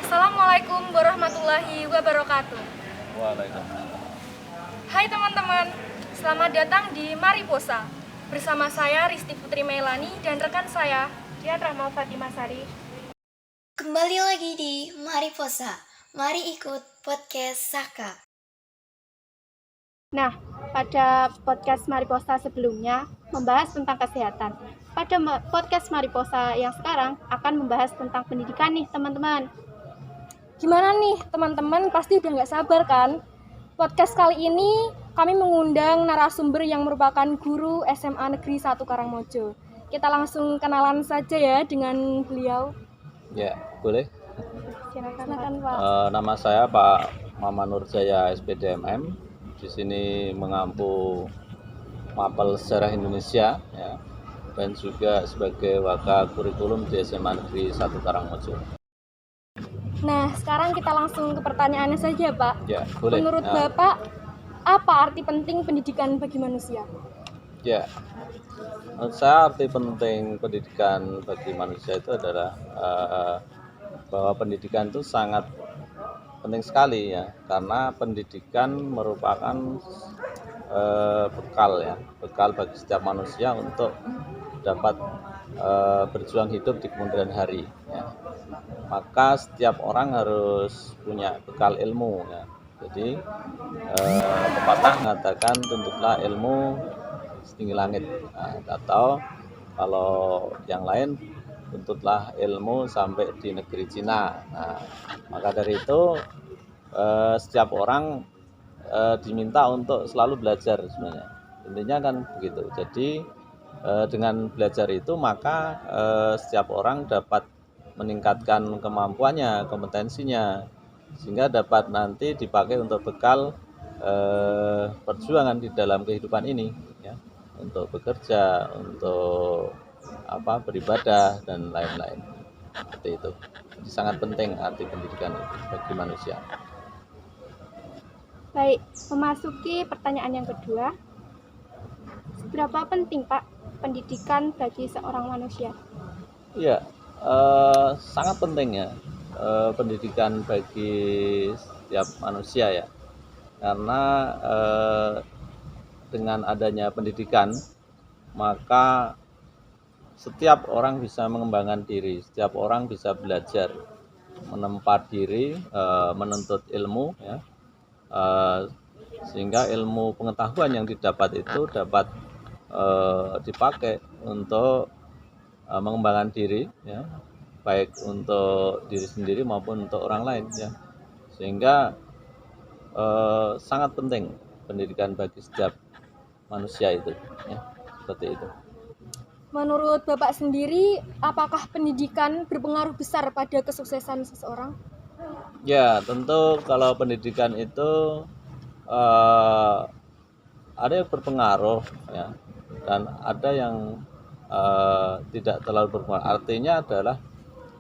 Assalamualaikum warahmatullahi wabarakatuh. Waalaikumsalam. Hai teman-teman, selamat datang di Mariposa. Bersama saya Risti Putri Melani dan rekan saya Dian Rahma Fatimah Sari. Kembali lagi di Mariposa. Mari ikut podcast Saka. Nah, pada podcast Mariposa sebelumnya membahas tentang kesehatan. Pada podcast Mariposa yang sekarang akan membahas tentang pendidikan nih teman-teman. Gimana nih teman-teman, pasti udah gak sabar kan? Podcast kali ini kami mengundang narasumber yang merupakan guru SMA Negeri 1 Karangmojo. Kita langsung kenalan saja ya dengan beliau. Ya, boleh. Silakan Pak. Nama saya Pak Maman Nurjaya SPDMM. Di sini mengampu mapel sejarah Indonesia, ya, dan juga sebagai wakil kurikulum di SMA Negeri 1 Karangmojo. Nah, sekarang kita langsung ke pertanyaannya saja, Pak. Ya, boleh. Menurut Bapak, apa arti penting pendidikan bagi manusia? Ya, menurut saya arti penting pendidikan bagi manusia itu adalah bahwa pendidikan itu sangat penting sekali, ya, karena pendidikan merupakan bekal bagi setiap manusia untuk dapat berjuang hidup di kemudian hari, ya. Maka setiap orang harus punya bekal ilmu, ya. Jadi pepatah mengatakan tuntutlah ilmu setinggi langit, nah, atau kalau yang lain tuntutlah ilmu sampai di negeri Cina. Nah, maka dari itu setiap orang diminta untuk selalu belajar sebenarnya. Intinya kan begitu. Jadi dengan belajar itu maka setiap orang dapat meningkatkan kemampuannya, kompetensinya, sehingga dapat nanti dipakai untuk bekal perjuangan di dalam kehidupan ini, ya, untuk bekerja, untuk beribadah dan lain-lain. Seperti itu. Jadi sangat penting arti pendidikan itu bagi manusia. Baik, memasuki pertanyaan yang kedua. Seberapa penting, Pak, pendidikan bagi seorang manusia? Iya, sangat penting, ya, pendidikan bagi setiap manusia, ya, karena dengan adanya pendidikan maka setiap orang bisa mengembangkan diri, setiap orang bisa belajar, menempa diri, menuntut ilmu, ya, sehingga ilmu pengetahuan yang didapat itu dapat dipakai untuk mengembangkan diri, ya, baik untuk diri sendiri maupun untuk orang lain, ya, sehingga sangat penting pendidikan bagi setiap manusia itu, ya, seperti itu. Menurut Bapak sendiri, apakah pendidikan berpengaruh besar pada kesuksesan seseorang? Ya, tentu kalau pendidikan itu ada yang berpengaruh, ya, dan ada yang tidak terlalu berpengaruh. Artinya adalah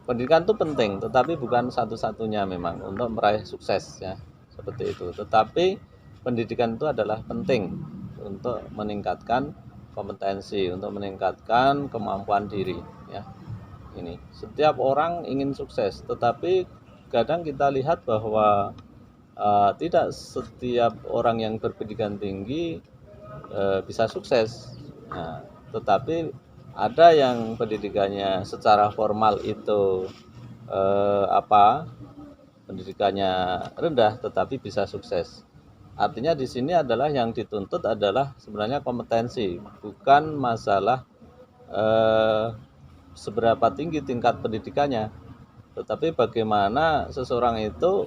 pendidikan itu penting, tetapi bukan satu-satunya memang untuk meraih sukses, ya, seperti itu. Tetapi pendidikan itu adalah penting untuk meningkatkan kompetensi, untuk meningkatkan kemampuan diri, ya. Ini setiap orang ingin sukses, tetapi kadang kita lihat bahwa tidak setiap orang yang berpendidikan tinggi bisa sukses. Nah, tetapi ada yang pendidikannya secara formal itu pendidikannya rendah tetapi bisa sukses. Artinya di sini adalah yang dituntut adalah sebenarnya kompetensi, bukan masalah seberapa tinggi tingkat pendidikannya, tetapi bagaimana seseorang itu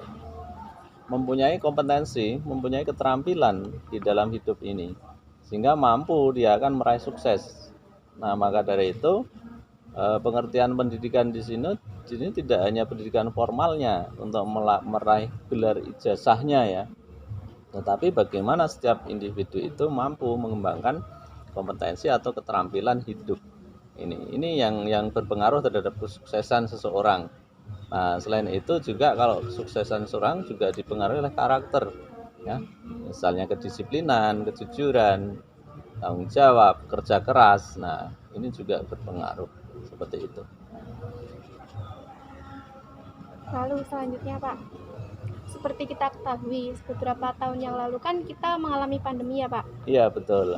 mempunyai kompetensi, mempunyai keterampilan di dalam hidup ini, sehingga mampu dia akan meraih sukses. Nah, maka dari itu pengertian pendidikan di sini tidak hanya pendidikan formalnya untuk meraih gelar ijazahnya, ya, tetapi bagaimana setiap individu itu mampu mengembangkan kompetensi atau keterampilan hidup. Ini yang berpengaruh terhadap kesuksesan seseorang. Nah, selain itu juga kalau kesuksesan seseorang juga dipengaruhi oleh karakter, ya, misalnya kedisiplinan, kejujuran, tanggung jawab, kerja keras. Nah, ini juga berpengaruh seperti itu. Lalu selanjutnya Pak, seperti kita ketahui beberapa tahun yang lalu kan kita mengalami pandemi ya Pak. Iya betul.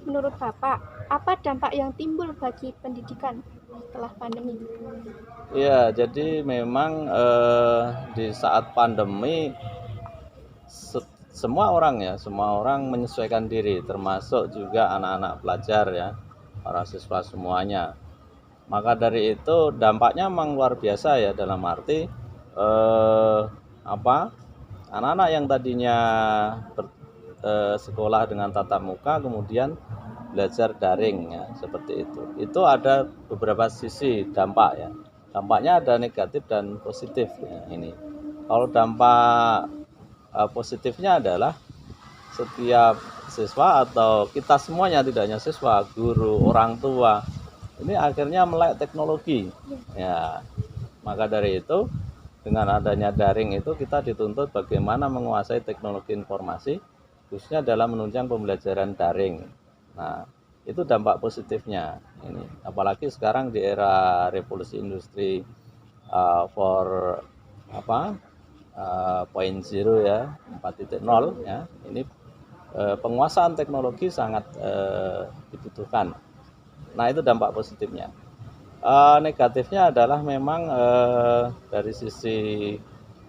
Menurut Bapak, apa dampak yang timbul bagi pendidikan setelah pandemi? Iya, jadi memang di saat pandemi semua orang menyesuaikan diri, termasuk juga anak-anak pelajar ya, para siswa semuanya. Maka dari itu dampaknya memang luar biasa ya, dalam arti anak-anak yang tadinya sekolah dengan tatap muka kemudian belajar daring ya, seperti itu. Itu ada beberapa sisi dampak ya. Dampaknya ada negatif dan positif ya, ini. Kalau dampak positifnya adalah setiap siswa atau kita semuanya, tidak hanya siswa, guru, orang tua, ini akhirnya melek teknologi ya. Maka dari itu dengan adanya daring itu kita dituntut bagaimana menguasai teknologi informasi, khususnya dalam menunjang pembelajaran daring. Nah, itu dampak positifnya ini. Apalagi sekarang di era revolusi industri 4.0 ya, 4.0 ya. Ini penguasaan teknologi sangat dibutuhkan. Nah, itu dampak positifnya. Negatifnya adalah memang dari sisi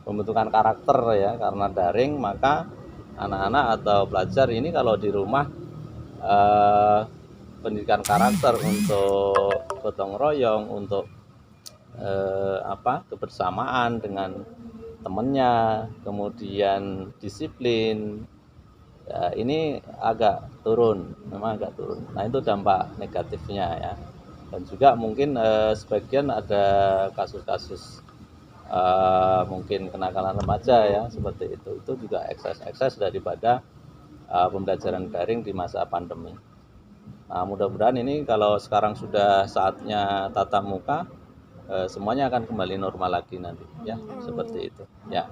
pembentukan karakter ya, karena daring maka anak-anak atau pelajar ini kalau di rumah pendidikan karakter untuk gotong royong, untuk kebersamaan dengan temannya, kemudian disiplin, ya, ini memang agak turun. Nah, itu dampak negatifnya ya. Dan juga mungkin sebagian ada kasus-kasus mungkin kenakalan remaja ya, seperti itu juga ekses daripada pembelajaran daring di masa pandemi. Nah, mudah-mudahan ini kalau sekarang sudah saatnya tatap muka, semuanya akan kembali normal lagi nanti ya, seperti itu ya.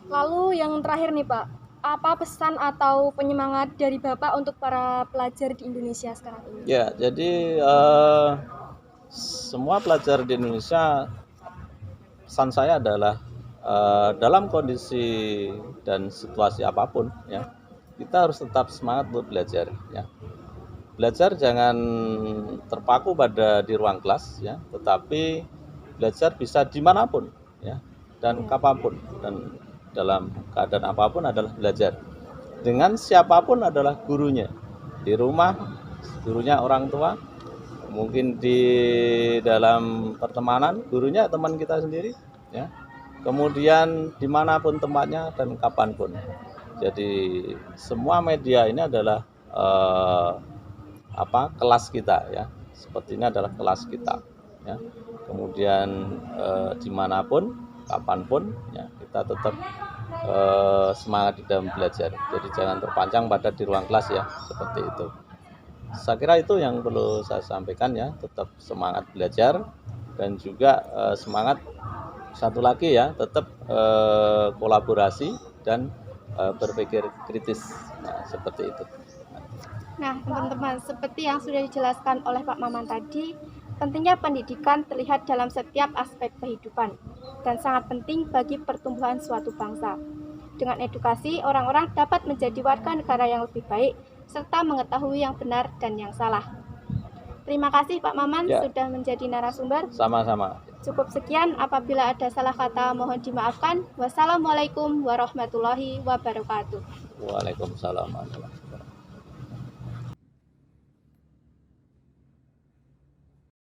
Lalu yang terakhir nih Pak, apa pesan atau penyemangat dari Bapak untuk para pelajar di Indonesia sekarang ini? Ya, jadi semua pelajar di Indonesia, pesan saya adalah dalam kondisi dan situasi apapun ya, kita harus tetap semangat untuk belajar ya. Belajar jangan terpaku pada di ruang kelas ya, tetapi belajar bisa dimanapun ya, dan kapanpun, dan dalam keadaan apapun adalah belajar. Dengan siapapun adalah gurunya. Di rumah gurunya orang tua, mungkin di dalam pertemanan gurunya teman kita sendiri ya. Kemudian dimanapun tempatnya dan kapanpun. Jadi semua media ini adalah kelas kita ya, seperti ini adalah kelas kita ya. Kemudian dimanapun kapanpun ya, kita tetap semangat di dalam belajar. Jadi jangan terpancang pada di ruang kelas ya, seperti itu. Saya kira itu yang perlu saya sampaikan ya, tetap semangat belajar dan juga semangat satu lagi ya, tetap kolaborasi dan berpikir kritis. Nah, seperti itu. Nah, teman-teman, seperti yang sudah dijelaskan oleh Pak Maman tadi, pentingnya pendidikan terlihat dalam setiap aspek kehidupan dan sangat penting bagi pertumbuhan suatu bangsa. Dengan edukasi, orang-orang dapat menjadi warga negara yang lebih baik serta mengetahui yang benar dan yang salah. Terima kasih Pak Maman sudah menjadi narasumber. Sama-sama. Cukup sekian, apabila ada salah kata mohon dimaafkan. Wassalamualaikum warahmatullahi wabarakatuh. Waalaikumsalam warahmatullahi wabarakatuh.